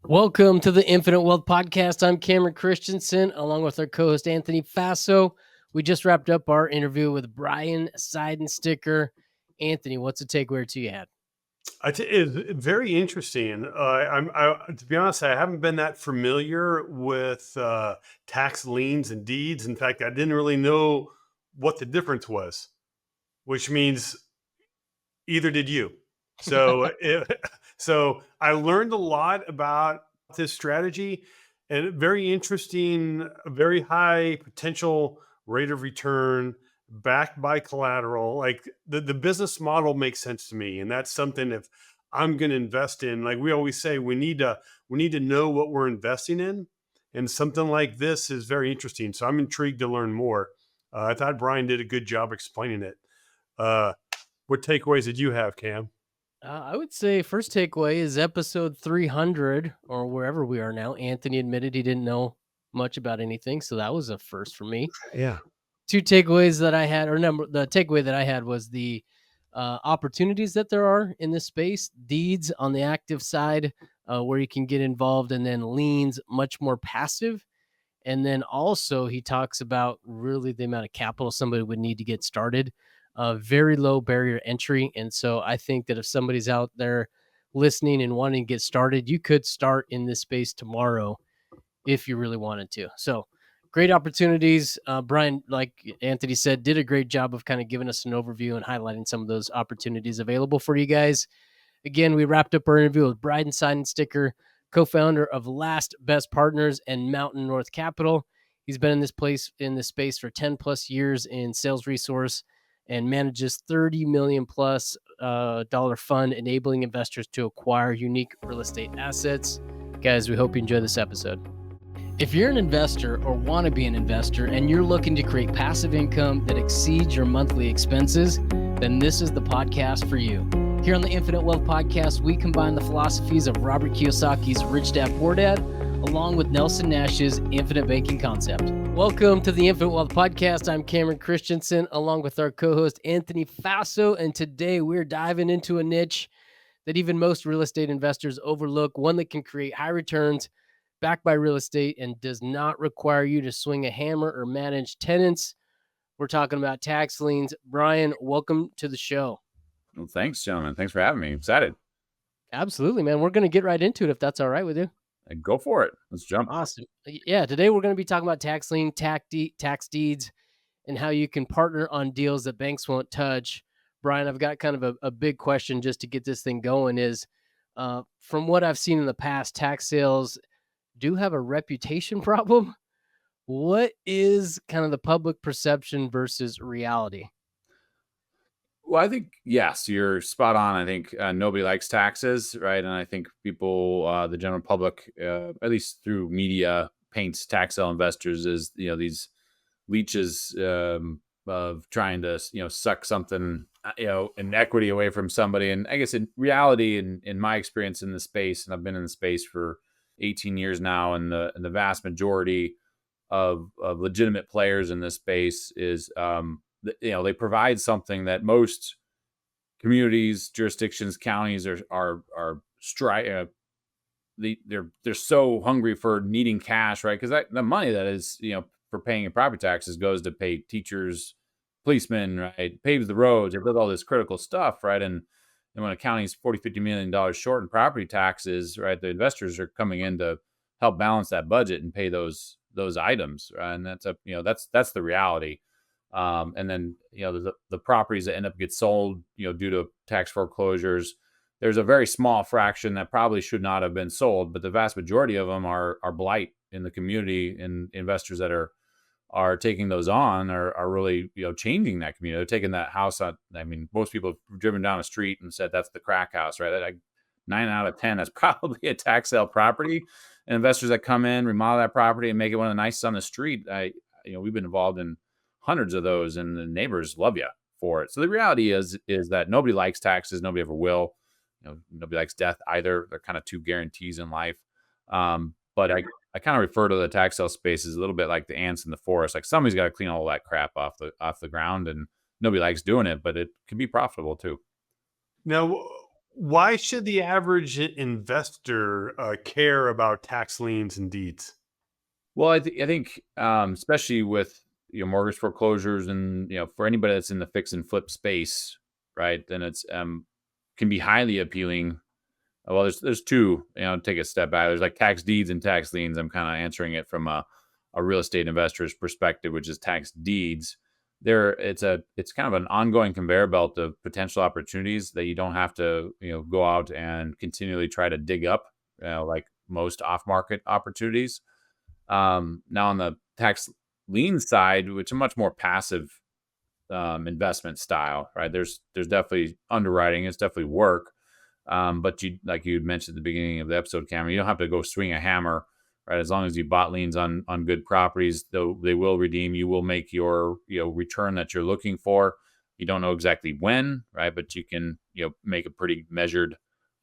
Welcome to the Infinite Wealth Podcast. I'm Cameron Christiansen, along with our co-host Anthony Faso. We just wrapped up our interview with Brian Seidensticker. Anthony, what's the takeaway or two you had? It's very interesting. To be honest, I haven't been that familiar with tax liens and deeds. In fact, I didn't really know what the difference was, which means either did you. So I learned a lot about this strategy, and very interesting, a very high potential rate of return backed by collateral. Like the business model makes sense to me, and that's something if I'm going to invest in, like we always say, we need to know what we're investing in, and something like this is very interesting. So I'm intrigued to learn more. I thought Brian did a good job explaining it. What takeaways did you have, Cam? I would say first takeaway is episode 300 or wherever we are now. Anthony admitted he didn't know much about anything, so that was a first for me. Yeah. Two takeaways that I had, the takeaway that I had was the opportunities that there are in this space, deeds on the active side where you can get involved, and then liens much more passive. And then also he talks about really the amount of capital somebody would need to get started, very low barrier entry. And so I think that if somebody's out there listening and wanting to get started, you could start in this space tomorrow if you really wanted to. So great opportunities. Brian, like Anthony said, did a great job of kind of giving us an overview and highlighting some of those opportunities available for you guys. Again, we wrapped up our interview with Brian Seidensticker, co-founder of Last Best Partners and Mountain North Capital. He's been in this space for 10 plus years in sales resource and manages $30 million plus dollar fund, enabling investors to acquire unique real estate assets. Guys, we hope you enjoy this episode. If you're an investor or want to be an investor and you're looking to create passive income that exceeds your monthly expenses, then this is the podcast for you. Here on the Infinite Wealth Podcast, we combine the philosophies of Robert Kiyosaki's Rich Dad Poor Dad, along with Nelson Nash's infinite banking concept. Welcome to the Infinite Wealth Podcast. I'm Cameron Christiansen, along with our co-host Anthony Faso, and today we're diving into a niche that even most real estate investors overlook, one that can create high returns backed by real estate and does not require you to swing a hammer or manage tenants. We're talking about tax liens. Brian, welcome to the show. Well, thanks, gentlemen. Thanks for having me. Excited. Absolutely, man. We're going to get right into it if that's all right with you. Go for it. Let's jump. Awesome. Yeah, today we're going to be talking about tax lien, tax deeds, and how you can partner on deals that banks won't touch. Brian, I've got kind of a big question just to get this thing going is, from what I've seen in the past, tax sales do have a reputation problem. What is kind of the public perception versus reality? Well, I think, yes, you're spot on. I think nobody likes taxes, right? And I think people, the general public, at least through media, paints tax sale investors as, these leeches of trying to, suck something, in equity away from somebody. And I guess in reality, in my experience in the space, and I've been in the space for 18 years now, and the vast majority of legitimate players in this space is, they provide something that most communities, jurisdictions, counties are they're so hungry for needing cash, right? Because the money that is, for paying your property taxes goes to pay teachers, policemen, right? Paves the roads, it does all this critical stuff, right? And when a county's $40-50 million short in property taxes, right, the investors are coming in to help balance that budget and pay those items, right? And that's the reality. And then the properties that end up get sold, due to tax foreclosures, there's a very small fraction that probably should not have been sold, but the vast majority of them are blight in the community, and investors that are taking those on are really, changing that community. They're taking that house out. I mean, most people have driven down a street and said, that's the crack house, right? Like 9 out of 10, that's probably a tax sale property. And investors that come in, remodel that property and make it one of the nicest on the street. We've been involved in hundreds of those, and the neighbors love you for it. So the reality is that nobody likes taxes. Nobody ever will. Nobody likes death either. They're kind of two guarantees in life. But I kind of refer to the tax sale space as a little bit like the ants in the forest. Like somebody's got to clean all that crap off the ground, and nobody likes doing it, but it can be profitable too. Now, Why should the average investor care about tax liens and deeds? Well, I think, especially with mortgage foreclosures, and for anybody that's in the fix and flip space, right? Then it's can be highly appealing. Well, there's two. Take a step back. There's like tax deeds and tax liens. I'm kind of answering it from a real estate investor's perspective, which is tax deeds. It's kind of an ongoing conveyor belt of potential opportunities that you don't have to go out and continually try to dig up, like most off market opportunities. Now on the tax lien side, which is a much more passive investment style, right? There's definitely underwriting, it's definitely work. But like you mentioned at the beginning of the episode, Cameron, you don't have to go swing a hammer, right? As long as you bought liens on good properties, though they will redeem, you will make your return that you're looking for. You don't know exactly when, right? But you can make a pretty measured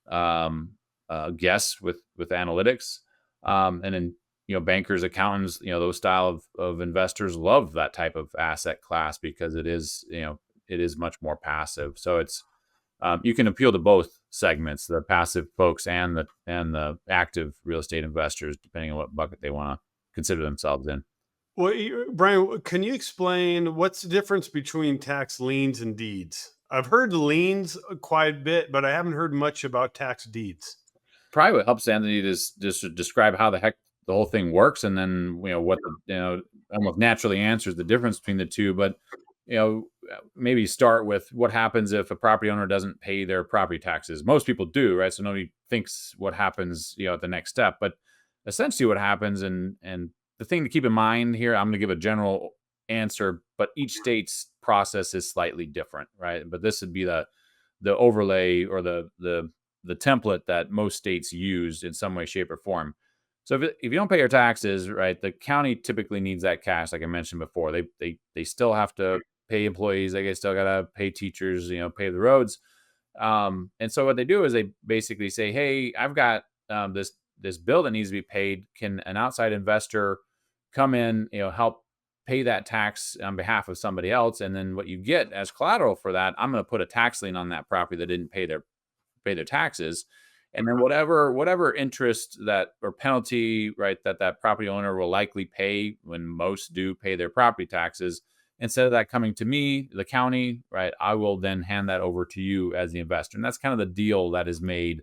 guess with analytics. And then bankers, accountants, those style of investors love that type of asset class because it is much more passive. So it's you can appeal to both segments, the passive folks and the active real estate investors, depending on what bucket they want to consider themselves in. Well, Brian, can you explain what's the difference between tax liens and deeds? I've heard liens quite a bit, but I haven't heard much about tax deeds. Probably what helps, Anthony, is just to describe how the heck the whole thing works, and then what almost naturally answers the difference between the two. But maybe start with what happens if a property owner doesn't pay their property taxes. Most people do, right? So nobody thinks what happens at the next step. But essentially what happens, and the thing to keep in mind here, I'm going to give a general answer, but each state's process is slightly different, right? But this would be the overlay or the template that most states use in some way, shape, or form. So if you don't pay your taxes, right, the county typically needs that cash, like I mentioned before. They still have to pay employees, they still gotta pay teachers, pay the roads. And so what they do is they basically say, hey, I've got this bill that needs to be paid. Can an outside investor come in, help pay that tax on behalf of somebody else? And then what you get as collateral for that, I'm going to put a tax lien on that property that didn't pay their taxes. And then whatever interest that or penalty, right, that property owner will likely pay, when most do pay their property taxes, instead of that coming to me, the county, right, I will then hand that over to you as the investor. And that's kind of the deal that is made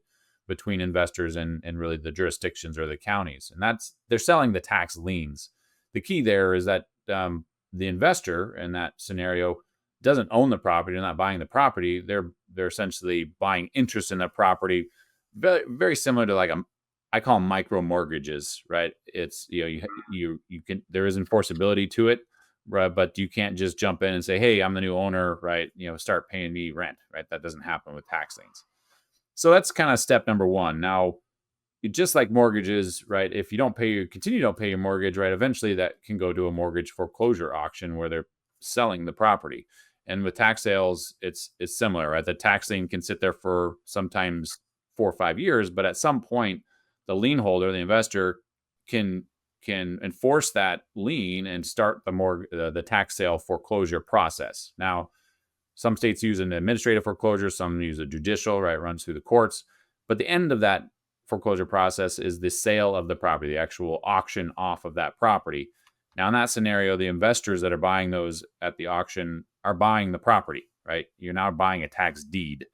between investors and really the jurisdictions or the counties. And they're selling the tax liens. The key there is that the investor in that scenario doesn't own the property. They're not buying the property. They're essentially buying interest in that property. Very, very similar to I call them micro mortgages, right? It's you can, there is enforceability to it, right? But you can't just jump in and say, hey, I'm the new owner, right? Start paying me rent, right? That doesn't happen with tax liens. So that's kind of step number one. Now, just like mortgages, right? If you continue to don't pay your mortgage, right? Eventually that can go to a mortgage foreclosure auction where they're selling the property. And with tax sales, it's similar, right? The tax lien can sit there for sometimes 4 or 5 years, but at some point, the lien holder, the investor, can enforce that lien and start the tax sale foreclosure process. Now, some states use an administrative foreclosure, some use a judicial, right? It runs through the courts. But the end of that foreclosure process is the sale of the property, the actual auction off of that property. Now, in that scenario, the investors that are buying those at the auction are buying the property, right? You're now buying a tax deed.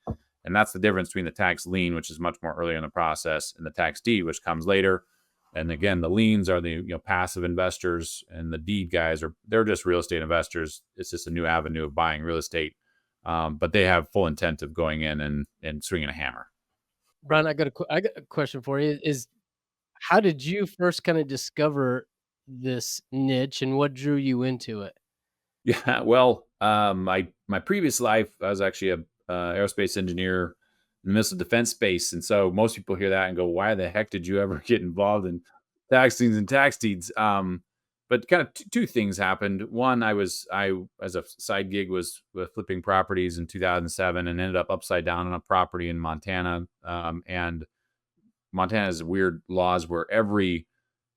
And that's the difference between the tax lien, which is much more earlier in the process, and the tax deed, which comes later. And again, the liens are the passive investors, and the deed guys they're just real estate investors. It's just a new avenue of buying real estate, but they have full intent of going in and swinging a hammer. Brian, I got a question for you. Is how did you first kind of discover this niche, and what drew you into it? Yeah, well, my previous life, I was actually a aerospace engineer in the missile defense space, and so most people hear that and go, "Why the heck did you ever get involved in tax liens and tax deeds?" But kind of two things happened. One, I as a side gig was flipping properties in 2007 and ended up upside down on a property in Montana, and Montana has weird laws where every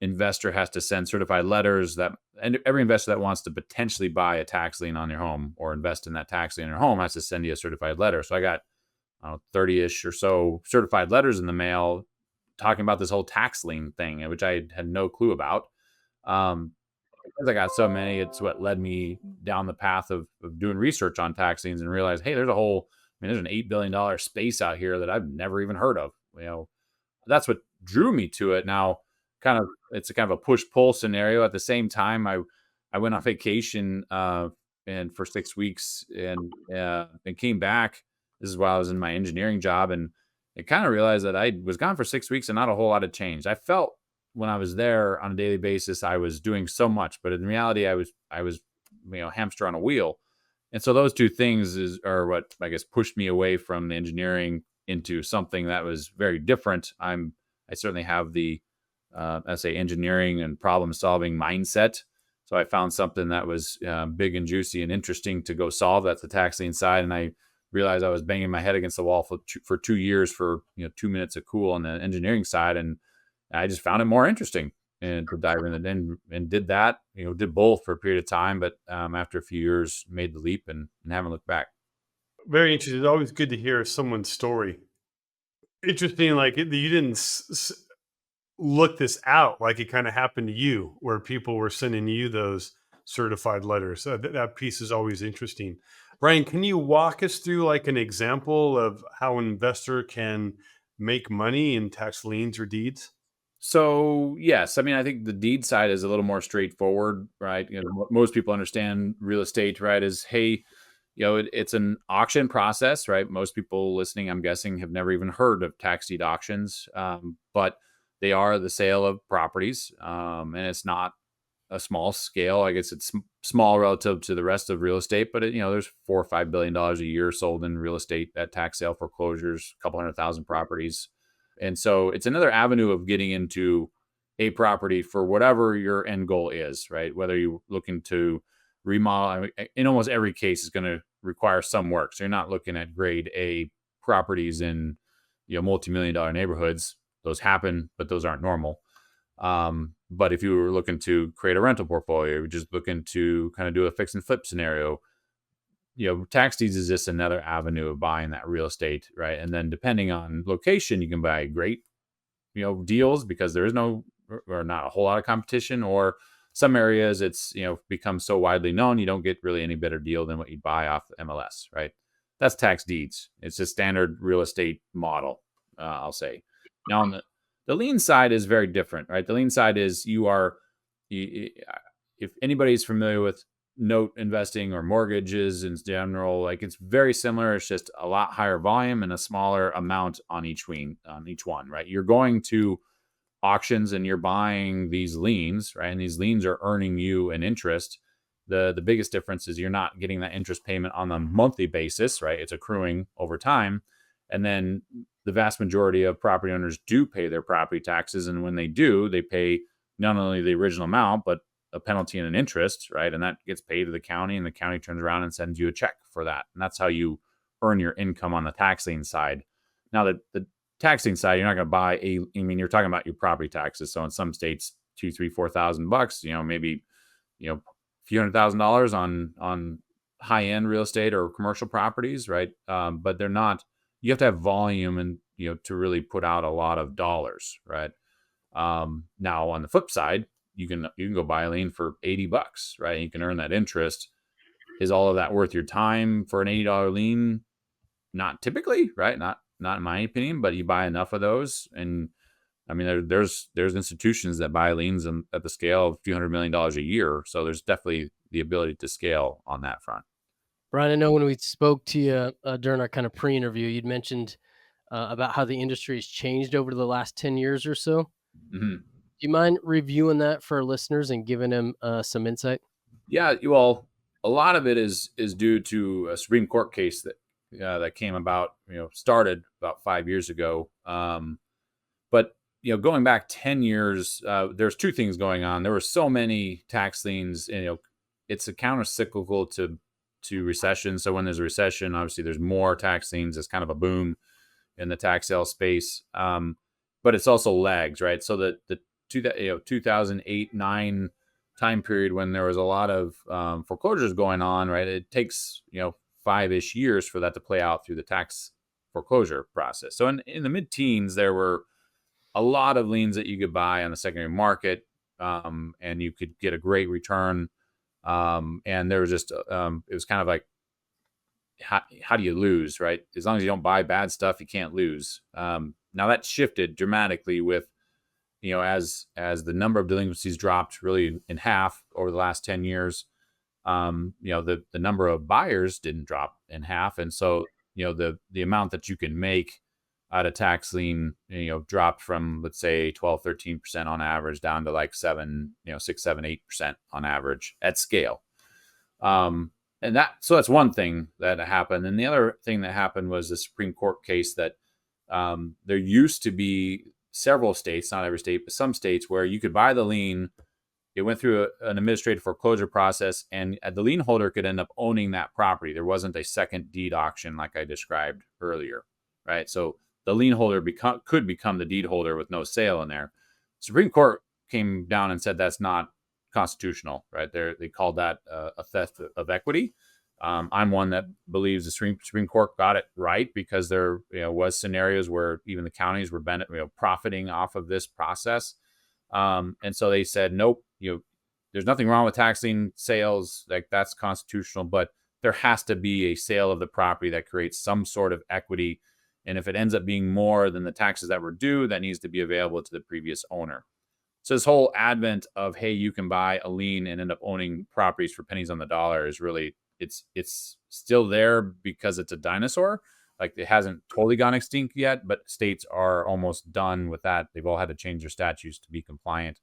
investor has to send certified letters and every investor that wants to potentially buy a tax lien on your home or invest in that tax lien in your home has to send you a certified letter. So I got 30-ish or so certified letters in the mail talking about this whole tax lien thing, which I had no clue about. Because I got so many, it's what led me down the path of doing research on tax liens and realize, hey, there's a whole, there's an $8 billion space out here that I've never even heard of. That's what drew me to it. Now, it's a kind of a push pull scenario. At the same time, I went on vacation and for 6 weeks and came back. This is while I was in my engineering job, and I kind of realized that I was gone for 6 weeks and not a whole lot had changed. I felt when I was there on a daily basis, I was doing so much, but in reality, I was hamster on a wheel. And so those two things are what I guess pushed me away from the engineering into something that was very different. I certainly have the let's say engineering and problem solving mindset. So I found something that was big and juicy and interesting to go solve. That's the tax lien side, and I realized I was banging my head against the wall for 2 years for 2 minutes of cool on the engineering side, and I just found it more interesting and to dive in and did that. Did both for a period of time, but after a few years, made the leap and haven't looked back. Very interesting. It's always good to hear someone's story. Interesting, like you didn't look this out, like it kind of happened to you, where people were sending you those certified letters. That piece is always interesting. Brian, can you walk us through like an example of how an investor can make money in tax liens or deeds? So yes, I think the deed side is a little more straightforward, right? What most people understand real estate, right, is hey, it's an auction process, right? Most people listening, I'm guessing, have never even heard of tax deed auctions, but they are the sale of properties, and it's not a small scale. I guess it's small relative to the rest of real estate, but there's $4 or $5 billion a year sold in real estate at tax sale foreclosures, a couple 100,000 properties. And so it's another avenue of getting into a property for whatever your end goal is, right? Whether you're looking to remodel, in almost every case, is going to require some work. So you're not looking at grade A properties in multi-million dollar neighborhoods. Those happen, but those aren't normal. But if you were looking to create a rental portfolio, you're just looking to kind of do a fix and flip scenario, tax deeds is just another avenue of buying that real estate, right? And then depending on location, you can buy great, deals because there is no or not a whole lot of competition, or some areas it's, become so widely known, you don't get really any better deal than what you'd buy off the MLS, right? That's tax deeds. It's a standard real estate model, I'll say. Now on the lien side is very different, right? The lien side is if anybody's familiar with note investing or mortgages in general, like it's very similar. It's just a lot higher volume and a smaller amount on each one, right? You're going to auctions and you're buying these liens, right? And these liens are earning you an interest. The biggest difference is you're not getting that interest payment on a monthly basis, right? It's accruing over time. And then the vast majority of property owners do pay their property taxes. And when they do, they pay not only the original amount, but a penalty and an interest, right? And that gets paid to the county, and the county turns around and sends you a check for that. And that's how you earn your income on the tax lien side. Now, the tax lien side, you're not going to buy you're talking about your property taxes. So in some states, $2,000, $3,000, $4,000, maybe, a few $100,000 on high end real estate or commercial properties, right? But they're not. You have to have volume and to really put out a lot of dollars, right? Now on the flip side, you can go buy a lien for $80, right? You can earn that interest. Is all of that worth your time for an $80 lien? Not typically, right? Not in my opinion, but you buy enough of those, and there's institutions that buy liens at the scale of a few $100 million a year. So there's definitely the ability to scale on that front. Brian, I know when we spoke to you during our kind of pre-interview, you'd mentioned about how the industry has changed over the last 10 years or so. Mm-hmm. Do you mind reviewing that for our listeners and giving them some insight? Yeah, well, a lot of it is due to a Supreme Court case that came about, started about 5 years ago. But going back 10 years, there's two things going on. There were so many tax liens, and it's a counter-cyclical to recession. So when there's a recession, obviously there's more tax liens. It's kind of a boom in the tax sale space. But it's also lags, right? So the 2008-9 time period when there was a lot of foreclosures going on, right? It takes 5-ish years for that to play out through the tax foreclosure process. So in the mid-teens, there were a lot of liens that you could buy on the secondary market, and you could get a great return. And there was just it was kind of like, how do you lose, right? As long as you don't buy bad stuff, you can't lose. Now that shifted dramatically with, as the number of delinquencies dropped really in half over the last 10 years. The number of buyers didn't drop in half, and so the amount that you can make out of tax lien dropped from, let's say, 12-13% on average down to like 6-7-8% on average at scale. And so that's one thing that happened. And the other thing that happened was the Supreme Court case that there used to be several states, not every state, but some states, where you could buy the lien. It went through an administrative foreclosure process, and the lien holder could end up owning that property. There wasn't a second deed auction like I described earlier, right? So the lien holder could become the deed holder with no sale in there. Supreme Court came down and said that's not constitutional, right? They called that a theft of equity. I'm one that believes the Supreme Court got it right, because there was scenarios where even the counties were profiting off of this process. And so they said, nope, there's nothing wrong with tax lien sales, like that's constitutional, but there has to be a sale of the property that creates some sort of equity. And if it ends up being more than the taxes that were due, that needs to be available to the previous owner. So this whole advent of, hey, you can buy a lien and end up owning properties for pennies on the dollar is really, it's still there because it's a dinosaur. Like, it hasn't totally gone extinct yet, but states are almost done with that. They've all had to change their statutes to be compliant,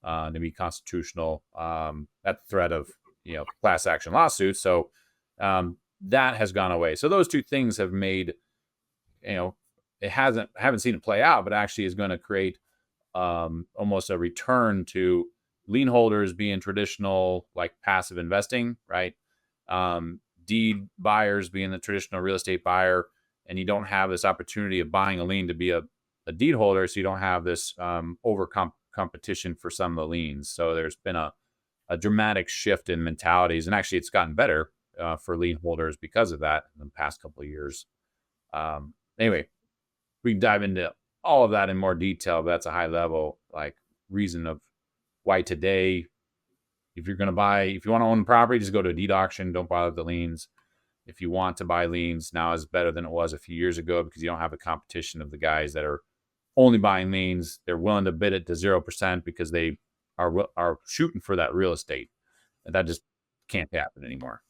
to be constitutional, at the threat of class action lawsuits. So that has gone away. So those two things have made, I haven't seen it play out, but actually is going to create almost a return to lien holders being traditional, like passive investing, right? Deed buyers being the traditional real estate buyer, and you don't have this opportunity of buying a lien to be a deed holder, so you don't have this competition for some of the liens. So there's been a dramatic shift in mentalities, and actually it's gotten better for lien holders because of that in the past couple of years. Anyway, we can dive into all of that in more detail, but that's a high level reason of why today, if you want to own property, just go to a deed auction. Don't bother with the liens. If you want to buy liens, now is better than it was a few years ago, because you don't have a competition of the guys that are only buying liens. They're willing to bid it to 0% because they are shooting for that real estate. And that just can't happen anymore.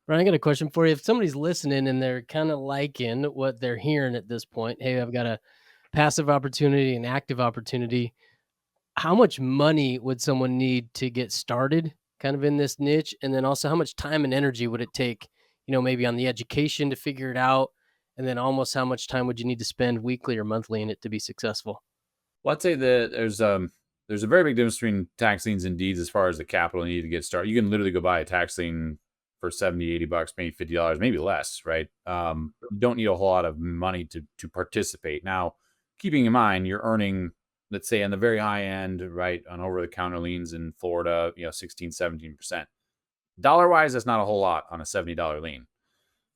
Brian, I got a question for you. If somebody's listening and they're kind of liking what they're hearing at this point, hey, I've got a passive opportunity, an active opportunity. How much money would someone need to get started kind of in this niche? And then also, how much time and energy would it take, maybe on the education to figure it out? And then almost how much time would you need to spend weekly or monthly in it to be successful? Well, I'd say that there's a very big difference between tax liens and deeds as far as the capital you need to get started. You can literally go buy a tax lien for $70-$80, maybe $50, maybe less, right? You don't need a whole lot of money to participate. Now, keeping in mind, you're earning, let's say on the very high end, right, on over-the-counter liens in Florida, 16-17%. Dollar-wise, that's not a whole lot on a $70 lien.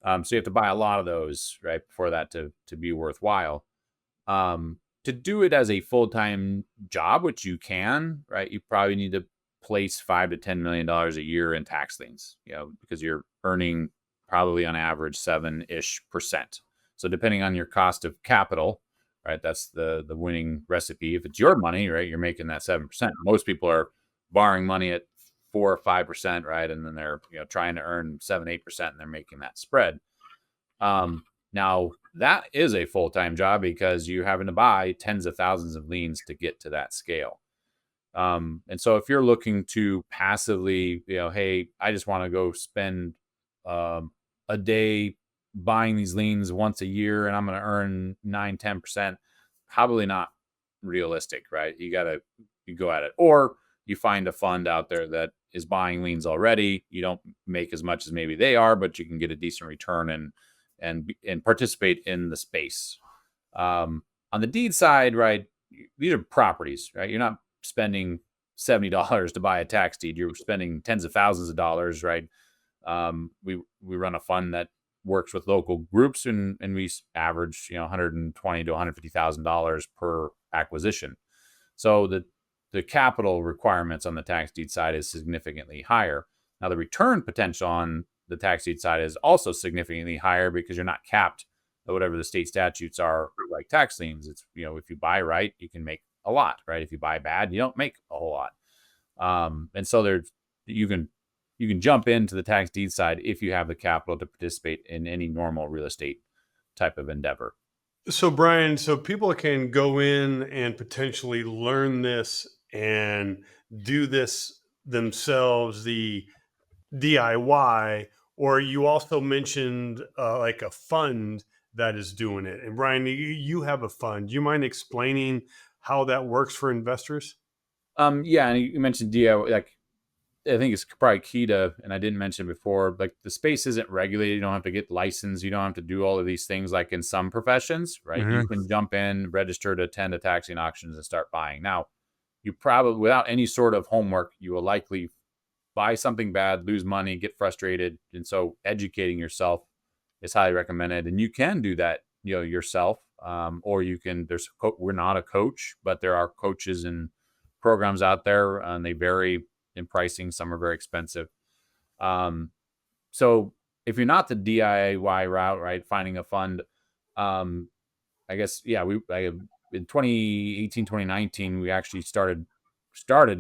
So you have to buy a lot of those, right, for that to be worthwhile. To do it as a full-time job, which you can, right, you probably need to place $5 to $10 million a year in tax liens, because you're earning probably on average 7-ish%. So depending on your cost of capital, right, that's the winning recipe. If it's your money, right, you're making that 7%. Most people are borrowing money at 4 or 5%, right, and then they're trying to earn 7-8%, and they're making that spread. Now that is a full-time job, because you're having to buy tens of thousands of liens to get to that scale. And so if you're looking to passively, hey, I just want to go spend a day buying these liens once a year and I'm going to earn 9-10%, probably not realistic, right? You go at it, or you find a fund out there that is buying liens already. You don't make as much as maybe they are, but you can get a decent return and participate in the space. On the deed side, right, these are properties, right? You're not spending $70 to buy a tax deed. You're spending tens of thousands of dollars, right? We run a fund that works with local groups, and we average, $120,000 to $150,000 per acquisition. So the capital requirements on the tax deed side is significantly higher. Now the return potential on the tax deed side is also significantly higher because you're not capped at whatever the state statutes are, like tax liens. It's, if you buy right, you can make a lot, right? If you buy bad, you don't make a whole lot. And so you can jump into the tax deed side if you have the capital to participate in any normal real estate type of endeavor. So Brian, so people can go in and potentially learn this and do this themselves, the DIY, or you also mentioned like a fund that is doing it. And Brian, you have a fund. Do you mind explaining how that works for investors? Yeah, and you mentioned DIY. Like, I think it's probably key to, and I didn't mention before, like the space isn't regulated. You don't have to get licensed. You don't have to do all of these things like in some professions, right? Mm-hmm. You can jump in, register to attend a taxing auctions and start buying. Now, you probably, without any sort of homework, you will likely buy something bad, lose money, get frustrated. And so educating yourself is highly recommended. And you can do that, yourself. Or you can, we're not a coach, but there are coaches and programs out there, and they vary in pricing. Some are very expensive. So if you're not the DIY route, right, finding a fund, I guess, in 2018, 2019, we actually started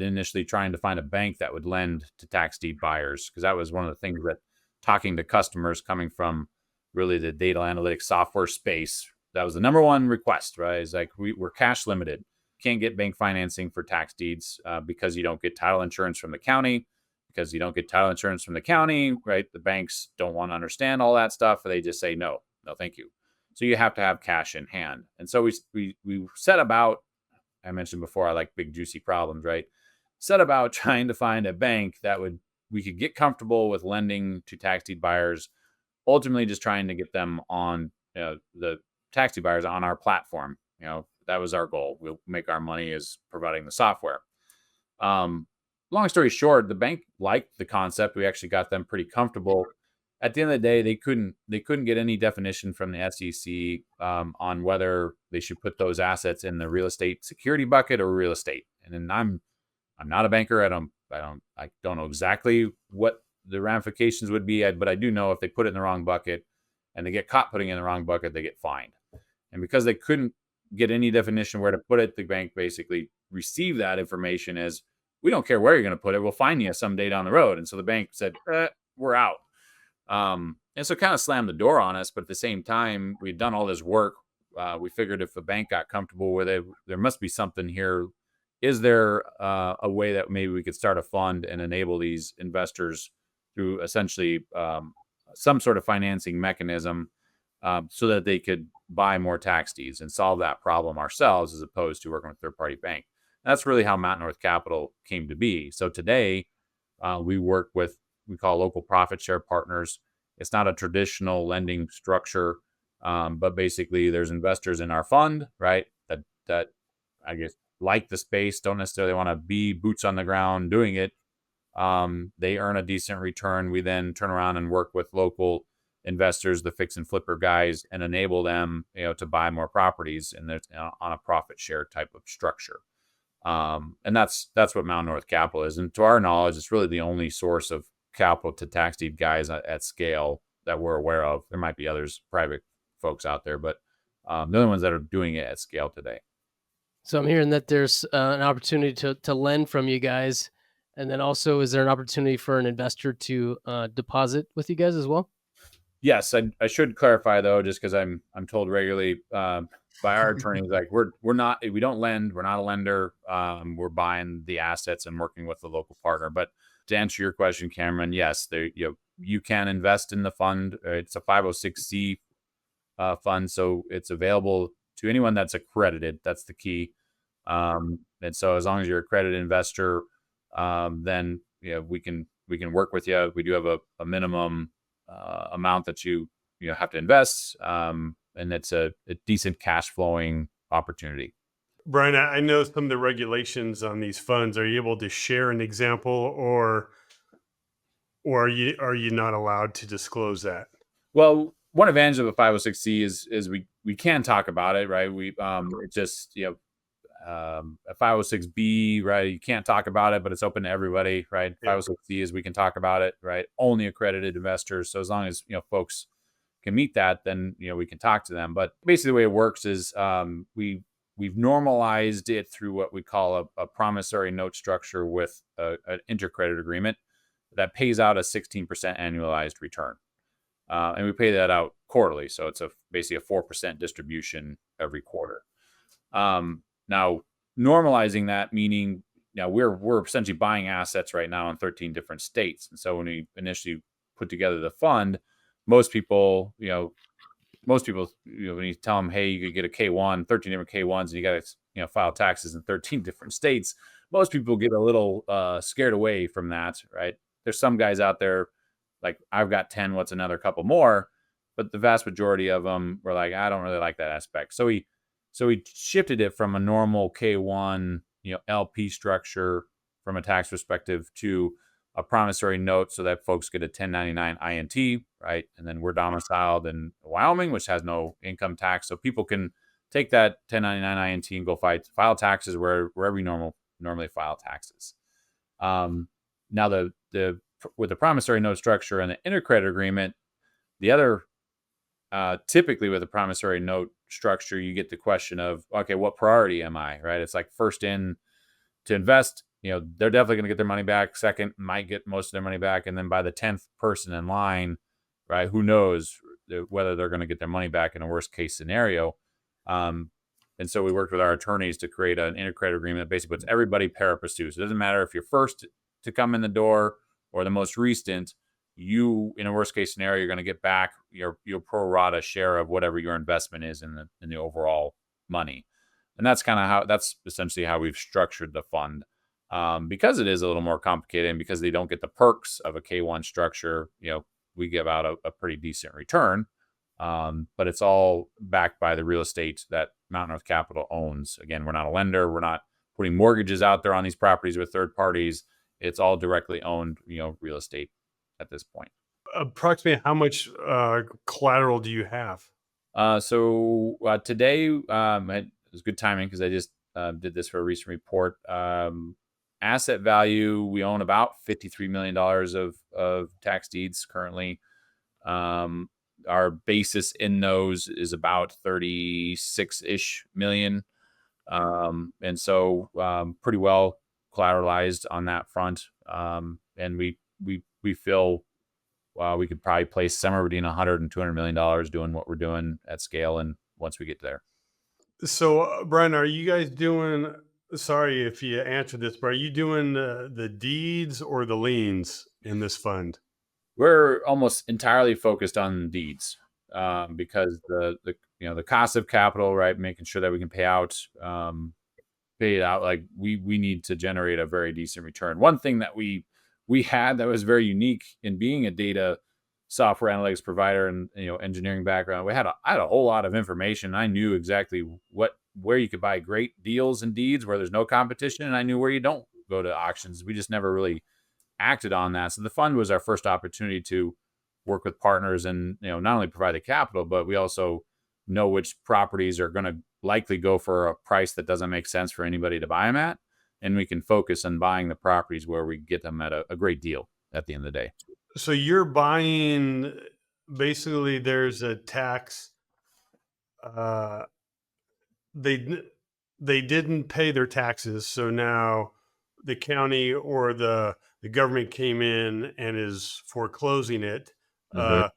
initially trying to find a bank that would lend to tax deed buyers, because that was one of the things that, talking to customers coming from really the data analytics software space, that was the number one request, right? It's like, we're cash limited. Can't get bank financing for tax deeds because you don't get title insurance from the county. Because you don't get title insurance from the county, right? The banks don't want to understand all that stuff. They just say, no, thank you. So you have to have cash in hand. And so we set about, I mentioned before, I like big juicy problems, right? Set about trying to find a bank that we could get comfortable with lending to tax deed buyers, ultimately just trying to get them on, the tax deed buyers on our platform. That was our goal. We'll make our money as providing the software. Long story short, the bank liked the concept. We actually got them pretty comfortable. At the end of the day, they couldn't get any definition from the SEC on whether they should put those assets in the real estate security bucket or real estate. And then I'm not a banker. I don't know exactly what the ramifications would be, but I do know if they put it in the wrong bucket and they get caught putting it in the wrong bucket, they get fined. And because they couldn't get any definition where to put it, the bank basically received that information as, we don't care where you're going to put it. We'll find you someday down the road. And so the bank said, we're out. And so kind of slammed the door on us. But at the same time, we'd done all this work. We figured if the bank got comfortable with it, there must be something here. Is there a way that maybe we could start a fund and enable these investors through essentially some sort of financing mechanism so that they could buy more tax deeds and solve that problem ourselves, as opposed to working with a third-party bank? That's really how Mountain North Capital came to be. So today, we work with, we call local profit share partners. It's not a traditional lending structure, but basically there's investors in our fund, right, that I guess like the space, don't necessarily want to be boots on the ground doing it. They earn a decent return. We then turn around and work with local investors, the fix and flipper guys, and enable them, to buy more properties, and on a profit share type of structure. And that's what Mountain North Capital is. And to our knowledge, it's really the only source of capital to tax deed guys at scale that we're aware of. There might be others, private folks out there, but the only ones that are doing it at scale today. So I'm hearing that there's an opportunity to lend from you guys. And then also, is there an opportunity for an investor to deposit with you guys as well? Yes, I should clarify though, just because I'm told regularly by our attorneys, like we don't lend, we're not a lender. We're buying the assets and working with the local partner. But to answer your question, Cameron, yes, you can invest in the fund. It's a 506c fund, so it's available to anyone that's accredited. That's the key. And so as long as you're a accredited investor, then we can work with you. We do have a minimum amount that you have to invest, and it's a decent cash flowing opportunity. Brian, I know some of the regulations on these funds. Are you able to share an example, or are you not allowed to disclose that? Well, one advantage of a 506c is we can talk about it, right? We it just a 506b, right? You can't talk about it, but it's open to everybody, right? Yeah. 506c is we can talk about it, right? Only accredited investors. So as long as folks can meet that, then we can talk to them. But basically, the way it works is we've normalized it through what we call a promissory note structure with an intercredit agreement that pays out a 16% annualized return. And we pay that out quarterly. So it's basically a 4% distribution every quarter. Now, normalizing that, meaning now we're essentially buying assets right now in 13 different states. And so when we initially put together the fund, most people, when you tell them, hey, you could get a K1, 13 different K1s, and you got to file taxes in 13 different states, most people get a little scared away from that, right? There's some guys out there, like I've got 10, what's another couple more? But the vast majority of them were like, I don't really like that aspect. So we shifted it from a normal K1, LP structure from a tax perspective to a promissory note so that folks get a 1099 INT, right? And then we're domiciled in Wyoming, which has no income tax. So people can take that 1099 INT and go file taxes wherever you normally file taxes. Now with the promissory note structure and the intercredit agreement, the other typically with a promissory note structure, you get the question of, okay, what priority am I, right? It's like first in to invest, they're definitely going to get their money back. Second, might get most of their money back. And then by the 10th person in line, right, who knows whether they're going to get their money back in a worst case scenario. And so we worked with our attorneys to create an intercredit agreement that basically puts everybody pari passu. So it doesn't matter if you're first to come in the door or the most recent, you, in a worst case scenario, you're going to get back your pro rata share of whatever your investment is in the overall money. And that's essentially how we've structured the fund. Because it is a little more complicated and because they don't get the perks of a K1 structure, we give out a pretty decent return. But it's all backed by the real estate that Mountain Earth Capital owns. Again, we're not a lender. We're not putting mortgages out there on these properties with third parties. It's all directly owned, real estate at this point. Approximately how much collateral do you have? So today, it was good timing because I just did this for a recent report. Asset value, we own about $53 million of tax deeds currently. Our basis in those is about 36-ish million. And so pretty well collateralized on that front. And we feel we could probably place somewhere between $100 and $200 million doing what we're doing at scale. And once we get there. So, Brian, are you guys doing, sorry if you answered this, but are you doing the deeds or the liens in this fund? We're almost entirely focused on deeds because the cost of capital, right? Making sure that we can pay it out. Like we need to generate a very decent return. One thing that we had that was very unique in being a data software analytics provider and engineering background, I had a whole lot of information. I knew exactly where you could buy great deals and deeds where there's no competition, and I knew where you don't go to auctions. We just never really acted on that. So the fund was our first opportunity to work with partners and not only provide the capital, but we also know which properties are going to likely go for a price that doesn't make sense for anybody to buy them at, and we can focus on buying the properties where we get them at a great deal at the end of the day. So you're buying, basically there's a tax, they didn't pay their taxes. So now the county or the government came in and is foreclosing it. Mm-hmm.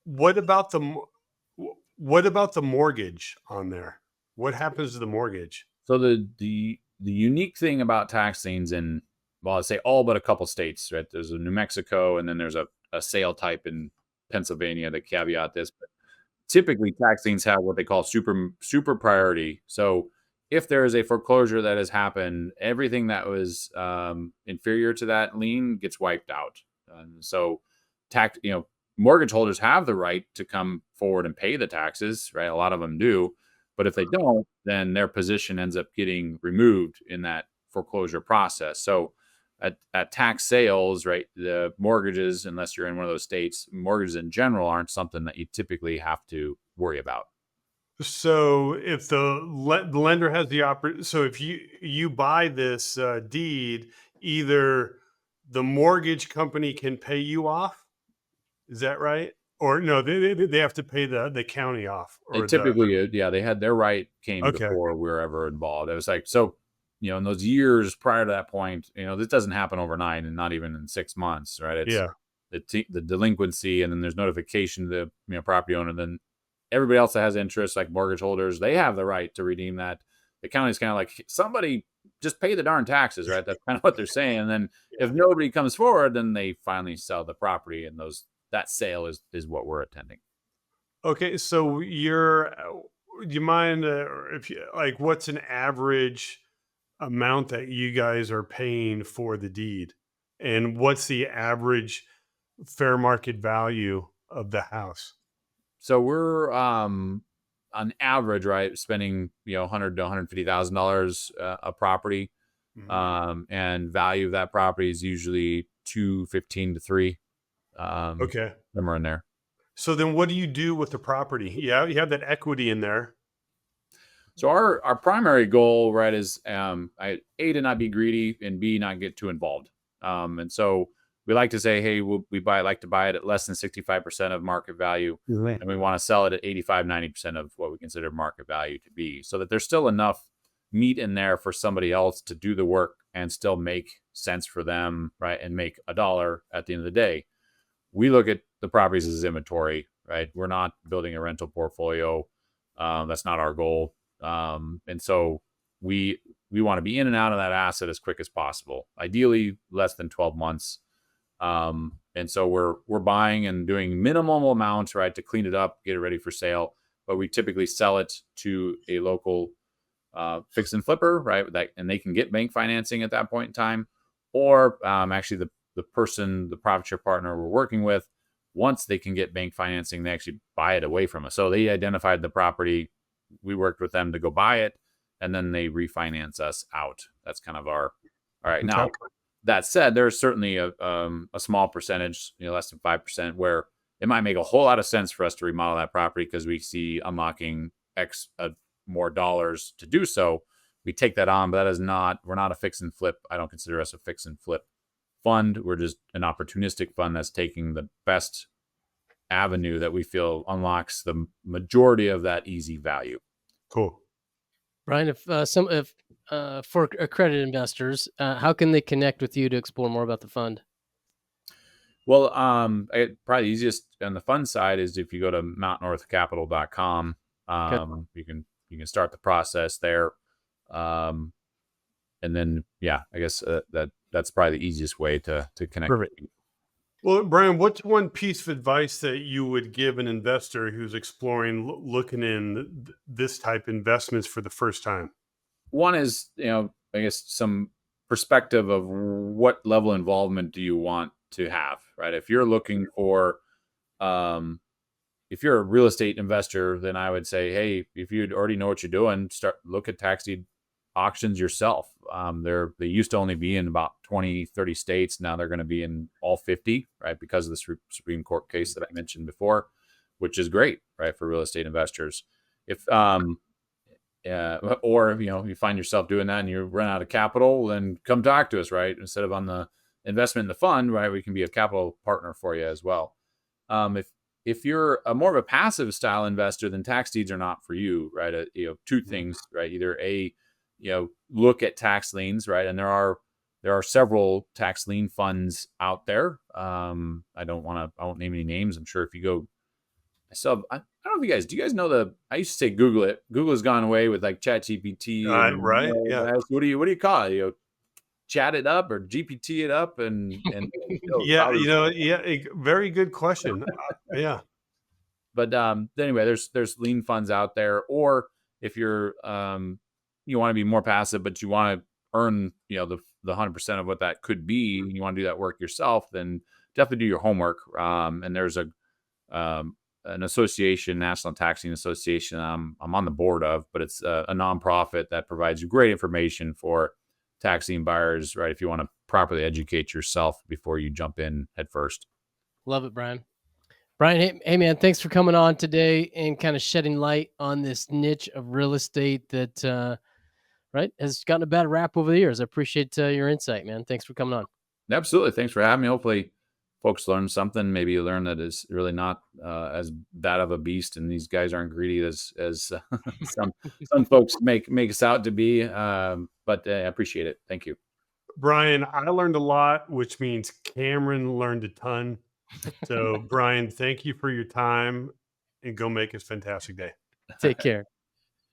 What about the mortgage on there? What happens to the mortgage? So the unique thing about tax liens in, well, I'd say all but a couple states, right? There's a New Mexico, and then there's a sale type in Pennsylvania that caveat this. But typically, tax liens have what they call super priority. So if there is a foreclosure that has happened, everything that was inferior to that lien gets wiped out. And so mortgage holders have the right to come forward and pay the taxes, right? A lot of them do. But if they don't, then their position ends up getting removed in that foreclosure process. So at tax sales, right? The mortgages, unless you're in one of those states, mortgages in general aren't something that you typically have to worry about. So if the lender has the so if you buy this deed, either the mortgage company can pay you off. Is that right? Or no, they have to pay the county off They or the typically, yeah, they had their right came okay. before we were ever involved. It was like, so, in those years prior to that point, this doesn't happen overnight and not even in 6 months, right? It's Yeah. the delinquency, and then there's notification to the property owner. Then everybody else that has interest, like mortgage holders, they have the right to redeem that. The county's kind of like, somebody just pay the darn taxes, right? That's kind of what they're saying. And then if nobody comes forward, then they finally sell the property, and that sale is what we're attending. Okay, so do you mind if you like what's an average amount that you guys are paying for the deed? And what's the average fair market value of the house? So we're on average, right, spending $100,000 to $150,000 a property, Mhm. and value of that property is usually 215 to 3, Okay. somewhere in there. So then what do you do with the property? Yeah, you have that equity in there. So our primary goal, right, is A, to not be greedy, and B, not get too involved. And so we like to say, hey, like to buy it at less than 65% of market value, and we want to sell it at 85, 90% of what we consider market value to be, so that there's still enough meat in there for somebody else to do the work and still make sense for them, right, and make a dollar at the end of the day. We look at the properties as inventory, right? We're not building a rental portfolio. That's not our goal. And so we want to be in and out of that asset as quick as possible, ideally less than 12 months. And so we're buying and doing minimal amounts, right, to clean it up, get it ready for sale. But we typically sell it to a local fix and flipper, right? And they can get bank financing at that point in time, or actually the profit share partner we're working with, once they can get bank financing, they actually buy it away from us. So they identified the property, we worked with them to go buy it, and then they refinance us out. That's kind of all right. Okay. Now, that said, there's certainly a small percentage, less than 5%, where it might make a whole lot of sense for us to remodel that property because we see unlocking more dollars to do so. We take that on, but we're not a fix and flip. I don't consider us a fix and flip fund. We're just an opportunistic fund that's taking the best avenue that we feel unlocks the majority of that easy value. Cool. Brian, if for accredited investors, how can they connect with you to explore more about the fund? Well, probably the easiest on the fund side is if you go to mountnorthcapital.com. You can start the process there. And then, I guess that's probably the easiest way to connect. Perfect. Well, Brian, what's one piece of advice that you would give an investor who's exploring looking in this type of investments for the first time? One is, I guess some perspective of what level of involvement do you want to have, right? If you're looking for, if you're a real estate investor, then I would say, hey, if you already know what you're doing, look at tax deed auctions yourself. They used to only be in about 20, 30 states. Now they're going to be in all 50, right? Because of the Supreme Court case that I mentioned before, which is great, right, for real estate investors. If or you find yourself doing that and you run out of capital, then come talk to us, right? Instead of on the investment in the fund, right, we can be a capital partner for you as well. If you're more of a passive style investor, then tax deeds are not for you, right? Two things, right? Either look at tax liens, right? And there are several tax lien funds out there. I won't name any names. I'm sure if you go, I don't know if you guys, do you guys know I used to say Google it. Google has gone away with like ChatGPT. Right. Yeah. What do you call it? Chat it up or GPT it up and Yeah. Very good question. Yeah. But anyway, there's lien funds out there, or if you're you want to be more passive, but you want to earn the 100% of what that could be, and you want to do that work yourself, then definitely do your homework. And there's an association, National Taxing Association, I'm on the board of, but it's a nonprofit that provides you great information for taxing buyers, right? If you want to properly educate yourself before you jump in head first. Love it, Brian. Brian, hey man, thanks for coming on today and kind of shedding light on this niche of real estate that right has gotten a bad rap over the years. I appreciate your insight, man. Thanks for coming on. Absolutely. Thanks for having me. Hopefully folks learn something. Maybe you learn that it's really not as bad of a beast, and these guys aren't greedy as some folks make us out to be. But I appreciate it. Thank you. Brian, I learned a lot, which means Cameron learned a ton. So, Brian, thank you for your time, and go make a fantastic day. Take care.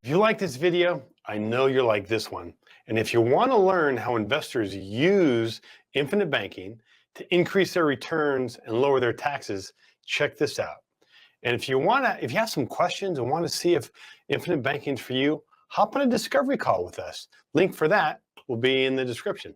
If you like this video, I know you're like this one. And if you want to learn how investors use infinite banking to increase their returns and lower their taxes, check this out. And if you have some questions and want to see if infinite banking is for you, hop on a discovery call with us. Link for that will be in the description.